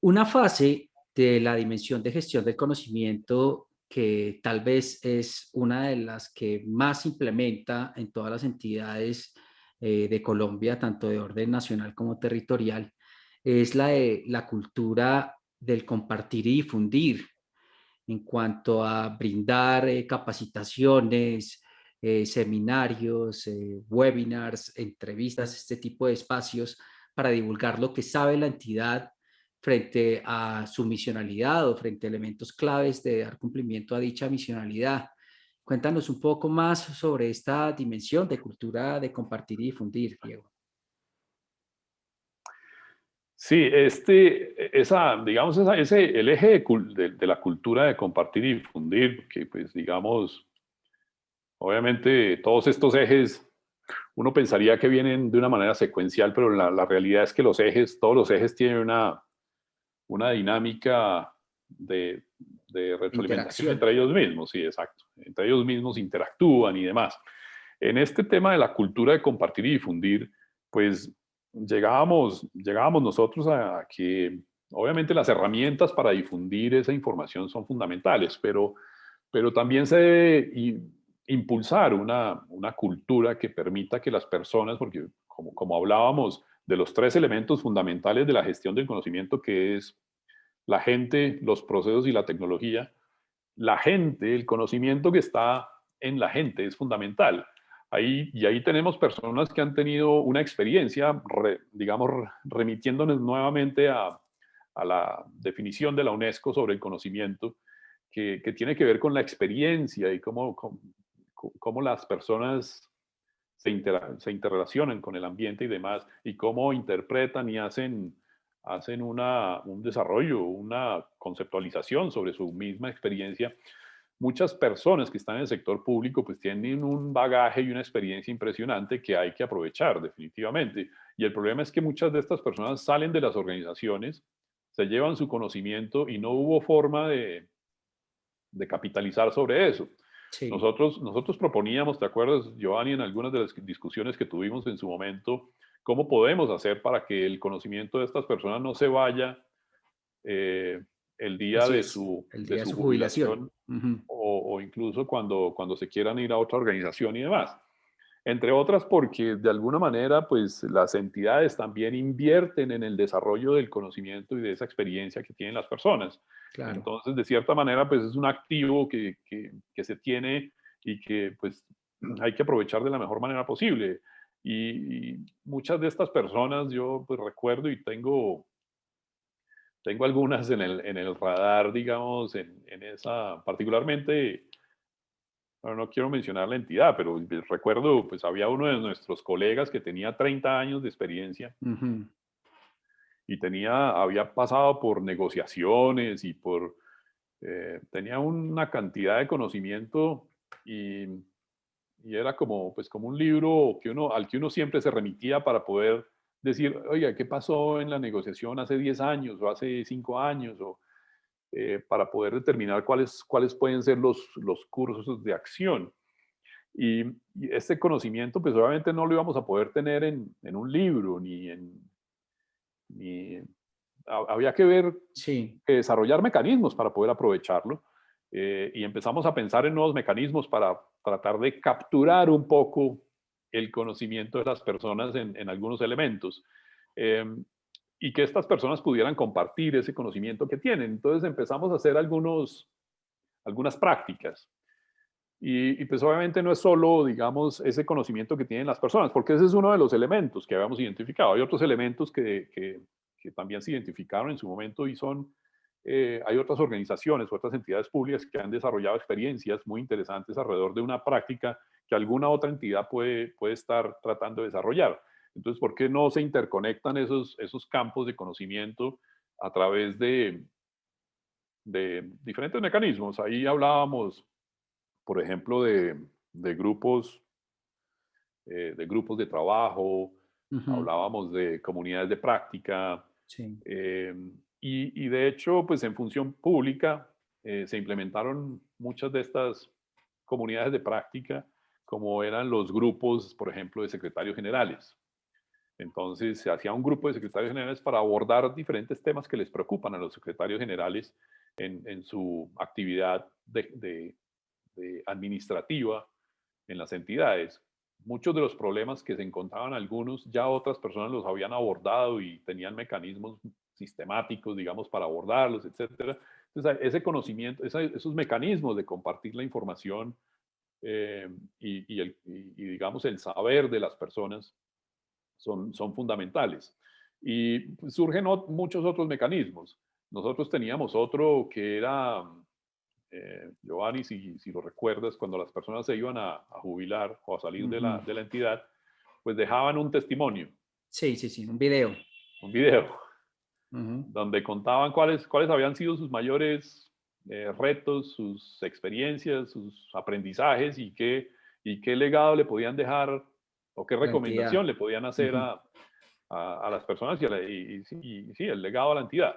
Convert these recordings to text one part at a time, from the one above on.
Una fase de la dimensión de gestión del conocimiento que tal vez es una de las que más implementa en todas las entidades de Colombia, tanto de orden nacional como territorial, es la de la cultura del compartir y difundir en cuanto a brindar capacitaciones, seminarios, webinars, entrevistas, este tipo de espacios para divulgar lo que sabe la entidad frente a su misionalidad o frente a elementos claves de dar cumplimiento a dicha misionalidad. Cuéntanos un poco más sobre esta dimensión de cultura de compartir y difundir, Diego. Sí, digamos, el eje de la cultura de compartir y difundir, que pues digamos, obviamente todos estos ejes, uno pensaría que vienen de una manera secuencial, pero la realidad es que todos los ejes tienen una dinámica de, de retroalimentación Interacción. entre ellos mismos, sí, exacto. Entre ellos mismos interactúan y demás. En este tema de la cultura de compartir y difundir, pues llegábamos nosotros a que obviamente las herramientas para difundir esa información son fundamentales, pero también se debe impulsar una cultura que permita que las personas, porque como hablábamos de los tres elementos fundamentales de la gestión del conocimiento, que es la gente, los procesos y la tecnología, la gente, el conocimiento que está en la gente es fundamental. Ahí tenemos personas que han tenido una experiencia, digamos, remitiéndonos nuevamente a la definición de la UNESCO sobre el conocimiento, que tiene que ver con la experiencia y cómo las personas se interrelacionan con el ambiente y demás, y cómo interpretan y hacen un desarrollo, una conceptualización sobre su misma experiencia. Muchas personas que están en el sector público pues tienen un bagaje y una experiencia impresionante que hay que aprovechar definitivamente. Y el problema es que muchas de estas personas salen de las organizaciones, se llevan su conocimiento y no hubo forma de capitalizar sobre eso. Sí. Nosotros proponíamos, ¿te acuerdas, Giovanni, en algunas de las discusiones que tuvimos en su momento, cómo podemos hacer para que el conocimiento de estas personas no se vaya eh, el día Así de es, el de día de su su jubilación. jubilación Ujú. o incluso cuando se quieran ir a otra organización y demás? Entre otras porque de alguna manera pues las entidades también invierten en el desarrollo del conocimiento y de esa experiencia que tienen las personas. Claro. Entonces, de cierta manera, pues es un activo que se tiene y que pues hay que aprovechar de la mejor manera posible. Y muchas de estas personas yo pues recuerdo y tengo algunas en el radar, digamos, en esa, particularmente, bueno, no quiero mencionar la entidad, pero recuerdo, pues había uno de nuestros colegas que tenía 30 años de experiencia Ujú. y había pasado por negociaciones tenía una cantidad de conocimiento y, y era como, pues como un libro al que uno siempre se remitía para poder decir, oiga, ¿qué pasó en la negociación hace 10 años o hace 5 años? Para poder determinar cuáles pueden ser los cursos de acción. Y este conocimiento, pues obviamente no lo íbamos a poder tener en un libro, ni había que ver, Sí. que desarrollar mecanismos para poder aprovecharlo. Y empezamos a pensar en nuevos mecanismos para tratar de capturar un poco el conocimiento de las personas en algunos elementos. Eh, y que estas personas pudieran compartir ese conocimiento que tienen. Entonces empezamos a hacer algunas prácticas. Pues obviamente no es solo, digamos, ese conocimiento que tienen las personas, porque ese es uno de los elementos que habíamos identificado. Hay otros elementos que también se identificaron en su momento y hay otras organizaciones, otras entidades públicas que han desarrollado experiencias muy interesantes alrededor de una práctica que alguna otra entidad puede estar tratando de desarrollar. Entonces, ¿por qué no se interconectan esos campos de conocimiento a través de diferentes mecanismos? Ahí hablábamos, por ejemplo, de grupos, de grupos de trabajo, Ujú. hablábamos de comunidades de práctica, Sí. eh, y de hecho, pues en función pública se implementaron muchas de estas comunidades de práctica, como eran los grupos, por ejemplo, de secretarios generales. Entonces se hacía un grupo de secretarios generales para abordar diferentes temas que les preocupan a los secretarios generales en su actividad de administrativa en las entidades. Muchos de los problemas que se encontraban algunos, ya otras personas los habían abordado y tenían mecanismos sistemáticos, digamos, para abordarlos, etcétera. Entonces, ese conocimiento, esos mecanismos de compartir la información digamos, el saber de las personas son fundamentales. Y pues, surgen muchos otros mecanismos. Nosotros teníamos otro que era, Giovanni, si lo recuerdas, cuando las personas se iban a jubilar o a salir de Ujú. de la entidad, pues dejaban un testimonio, Sí, sí, sí, un video. un video, Ujú. donde contaban cuáles habían sido sus mayores retos, sus experiencias, sus aprendizajes y qué legado le podían dejar o qué La recomendación entidad. le podían hacer Ujú. a las personas sí, el legado a la entidad.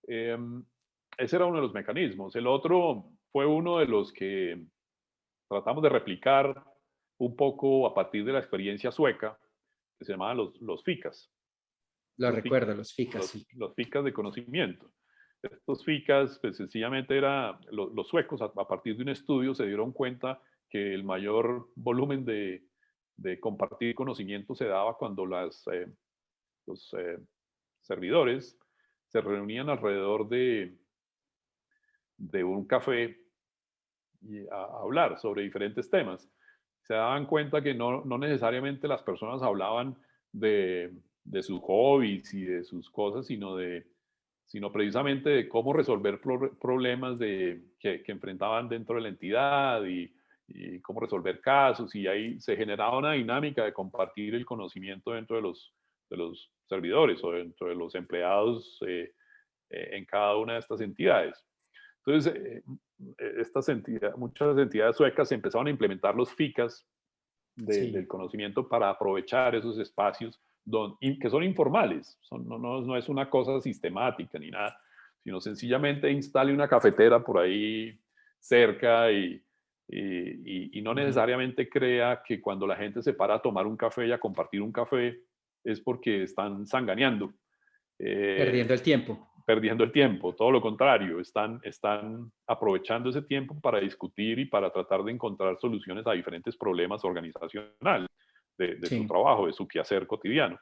Ese era uno de los mecanismos. El otro fue uno de los que tratamos de replicar un poco a partir de la experiencia sueca, que se llamaban los FICAS, Lo los FICAS, recuerdo, los ficas, sí. los FICAS de conocimiento. Estos FICAS, pues sencillamente los suecos a partir de un estudio se dieron cuenta que el mayor volumen de compartir conocimiento se daba cuando los servidores se reunían alrededor de un café y a hablar sobre diferentes temas. Se daban cuenta que no necesariamente las personas hablaban de sus hobbies y de sus cosas, sino precisamente de cómo resolver problemas que enfrentaban dentro de la entidad y cómo resolver casos. Y ahí se generaba una dinámica de compartir el conocimiento dentro de los servidores o dentro de los empleados en cada una de estas entidades. Entonces, muchas entidades suecas empezaron a implementar los FICAS del Sí. conocimiento para aprovechar esos espacios que son informales, no es una cosa sistemática ni nada, sino sencillamente instale una cafetera por ahí cerca y no Ujú. necesariamente crea que cuando la gente se para a tomar un café y a compartir un café es porque están sanganeando. Perdiendo el tiempo. Perdiendo el tiempo, todo lo contrario, están aprovechando ese tiempo para discutir y para tratar de encontrar soluciones a diferentes problemas organizacionales de su Sí. trabajo, de su quehacer cotidiano.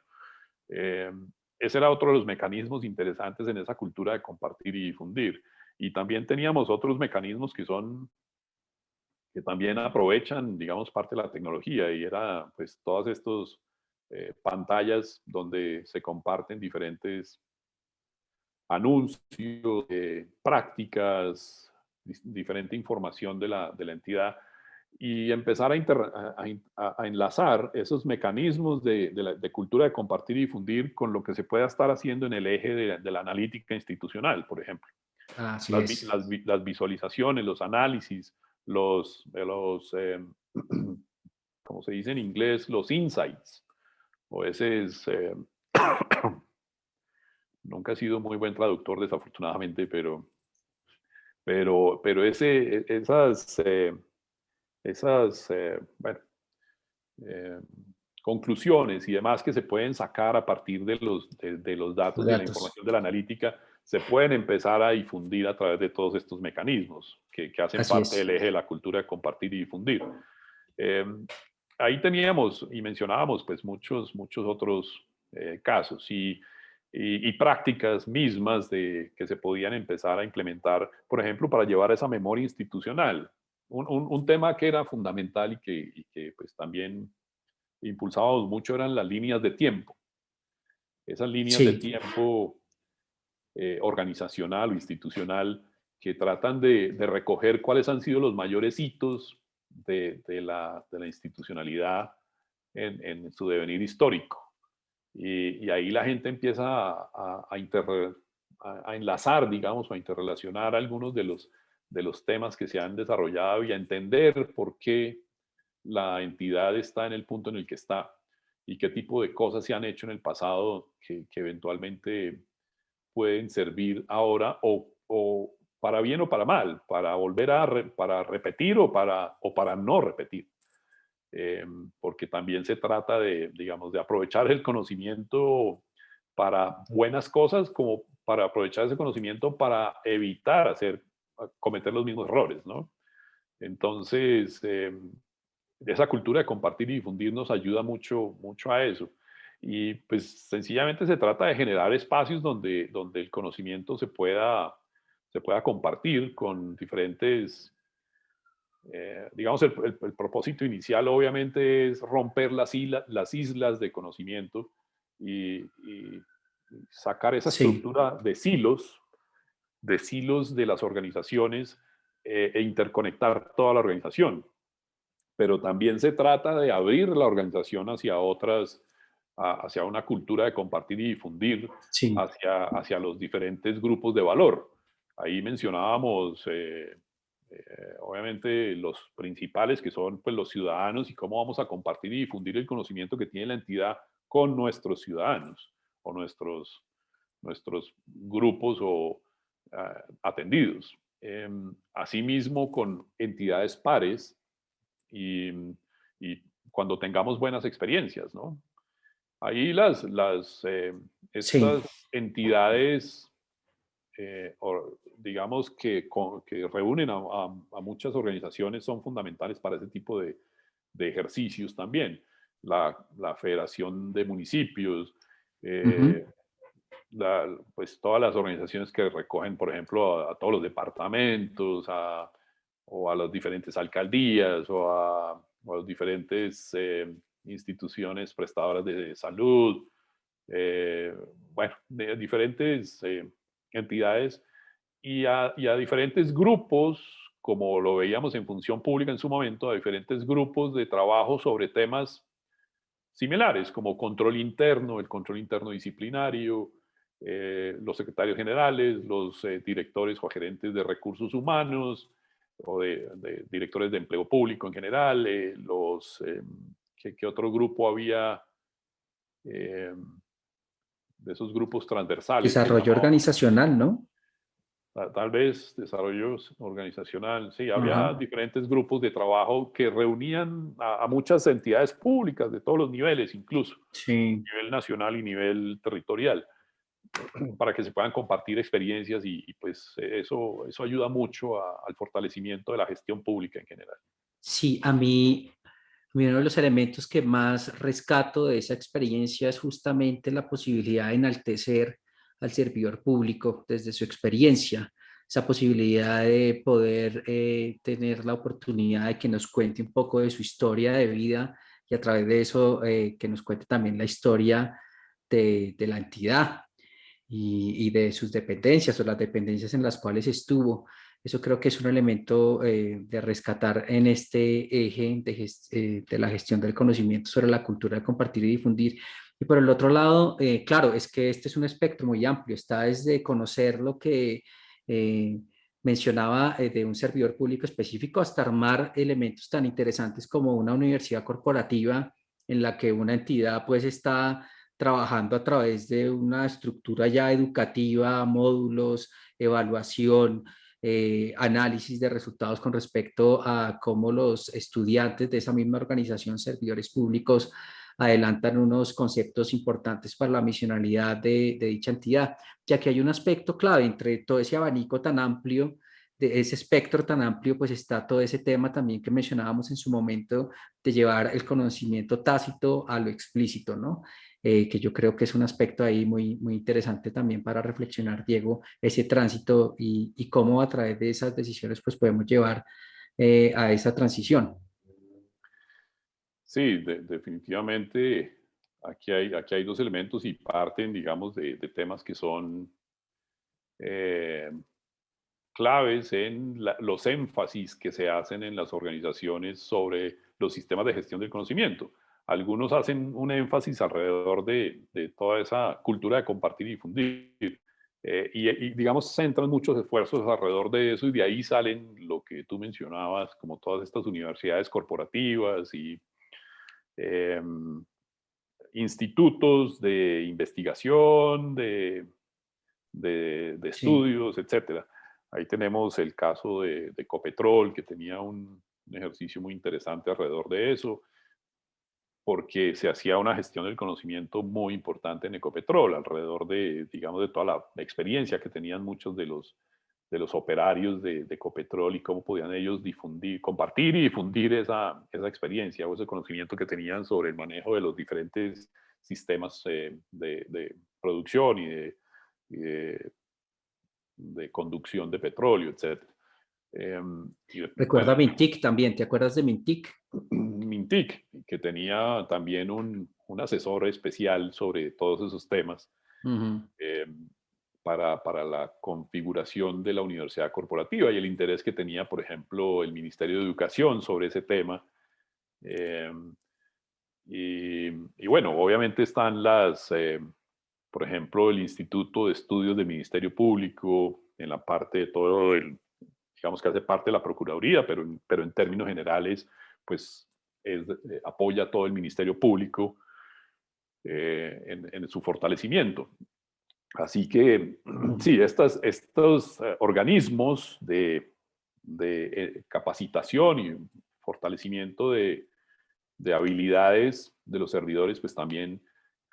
Eh, Ese era otro de los mecanismos interesantes en esa cultura de compartir y difundir. Y también teníamos otros mecanismos que también aprovechan, digamos, parte de la tecnología y era pues todas estas pantallas donde se comparten diferentes anuncios, prácticas, diferente información de la entidad y empezar a enlazar esos mecanismos de cultura de compartir y difundir con lo que se pueda estar haciendo en el eje de la analítica institucional, por ejemplo. Así es. Las visualizaciones, los análisis, como se dice en inglés, los insights. O ese es, nunca he sido muy buen traductor, desafortunadamente, pero bueno, eh, conclusiones y demás que se pueden sacar a partir de los Los datos y de la datos. información de la analítica, se pueden empezar a difundir a través de todos estos mecanismos que hacen Así parte del es. eje de la cultura de compartir y difundir. Eh, Ahí teníamos y mencionábamos pues muchos otros casos y prácticas mismas que se podían empezar a implementar, por ejemplo, para llevar esa memoria institucional. Un tema que era fundamental y que pues también impulsábamos mucho eran las líneas de tiempo. Esas líneas de Sí. tiempo organizacional o institucional que tratan de recoger cuáles han sido los mayores hitos de la institucionalidad en su devenir histórico. Y ahí la gente empieza a enlazar, digamos, o a interrelacionar algunos de los temas que se han desarrollado y a entender por qué la entidad está en el punto en el que está y qué tipo de cosas se han hecho en el pasado que eventualmente pueden servir ahora o para bien o para mal, para volver para repetir o para no repetir. porque también se trata de, digamos, de aprovechar el conocimiento para buenas cosas, como para aprovechar ese conocimiento para evitar cometer los mismos errores, ¿no? Entonces, esa cultura de compartir y difundir nos ayuda mucho, mucho a eso. Y pues sencillamente se trata de generar espacios donde el conocimiento se pueda compartir con diferentes, digamos, el propósito inicial obviamente es romper las islas de conocimiento y sacar esa Sí, estructura de silos de las organizaciones e interconectar toda la organización. Pero también se trata de abrir la organización hacia otras, hacia una cultura de compartir y difundir, sí. hacia los diferentes grupos de valor. Ahí mencionábamos, obviamente, los principales, que son pues, los ciudadanos y cómo vamos a compartir y difundir el conocimiento que tiene la entidad con nuestros ciudadanos o nuestros grupos o atendidos. Asimismo, con entidades pares y, y cuando tengamos buenas experiencias, ¿no? Ahí Sí, estas entidades, digamos, que reúnen a muchas organizaciones son fundamentales para ese tipo de ejercicios también. La Federación de Municipios, ujú, eh, pues todas las organizaciones que recogen, por ejemplo, todos los departamentos, o a las diferentes alcaldías, o a las diferentes instituciones prestadoras de salud, bueno, de diferentes entidades y a diferentes grupos, como lo veíamos en función pública en su momento, a diferentes grupos de trabajo sobre temas similares, como el control interno disciplinario, los secretarios generales, los directores o gerentes de recursos humanos, o de directores de empleo público en general, ¿qué otro grupo había? Eh, de esos grupos transversales que desarrollo llamábamos, organizacional, ¿no? tal vez desarrollo organizacional, sí, había Ajá, diferentes grupos de trabajo que reunían a muchas entidades públicas de todos los niveles, incluso sí. nivel nacional y nivel territorial, para que se puedan compartir experiencias pues eso ayuda mucho al fortalecimiento de la gestión pública en general. Sí, a mí uno de los elementos que más rescato de esa experiencia es justamente la posibilidad de enaltecer al servidor público desde su experiencia, esa posibilidad de poder tener la oportunidad de que nos cuente un poco de su historia de vida y a través de eso que nos cuente también la historia de la entidad y de sus dependencias o las dependencias en las cuales estuvo. Eso creo que es un elemento de rescatar en este eje de la gestión del conocimiento sobre la cultura de compartir y difundir. Y por el otro lado, claro, es que este es un espectro muy amplio, está desde conocer lo que mencionaba de un servidor público específico hasta armar elementos tan interesantes como una universidad corporativa en la que una entidad pues está trabajando a través de una estructura ya educativa, módulos, evaluación, análisis de resultados con respecto a cómo los estudiantes de esa misma organización, servidores públicos, adelantan unos conceptos importantes para la misionalidad de dicha entidad, ya que hay un aspecto clave entre todo ese abanico tan amplio, de ese espectro tan amplio, pues está todo ese tema también que mencionábamos en su momento de llevar el conocimiento tácito a lo explícito, ¿no? Que yo creo que es un aspecto ahí muy, muy interesante también para reflexionar, Diego, ese tránsito y cómo a través de esas decisiones pues podemos llevar a esa transición. Sí, definitivamente aquí hay dos elementos y parten, digamos, de temas que son eh, claves en los énfasis que se hacen en las organizaciones sobre los sistemas de gestión del conocimiento. Algunos hacen un énfasis alrededor de toda esa cultura de compartir y difundir. Digamos, centran muchos esfuerzos alrededor de eso y de ahí salen lo que tú mencionabas, como todas estas universidades corporativas y eh, institutos de investigación, de Sí, estudios, etcétera. Ahí tenemos el caso de Copetrol, que tenía un ejercicio muy interesante alrededor de eso. porque se hacía una gestión del conocimiento muy importante en Ecopetrol, alrededor de, digamos, de toda la experiencia que tenían muchos de los operarios de Ecopetrol y cómo podían ellos difundir, compartir y difundir esa experiencia o ese conocimiento que tenían sobre el manejo de los diferentes sistemas de producción y de conducción de petróleo, etc. Recuerda Bueno, Mintic también, ¿te acuerdas de Mintic? Mintic, que tenía también un asesor especial sobre todos esos temas Ujú. eh, para la configuración de la universidad corporativa y el interés que tenía, por ejemplo, el Ministerio de Educación sobre ese tema. Eh, y bueno, obviamente están por ejemplo, el Instituto de Estudios del Ministerio Público, en la parte de todo digamos que hace parte de la Procuraduría, pero en términos generales, pues apoya a todo el Ministerio Público en su fortalecimiento. Así que sí, estos organismos de capacitación y fortalecimiento de habilidades de los servidores, pues también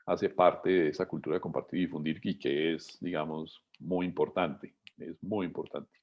hace parte de esa cultura de compartir y difundir y que es, digamos, muy importante. Es muy importante.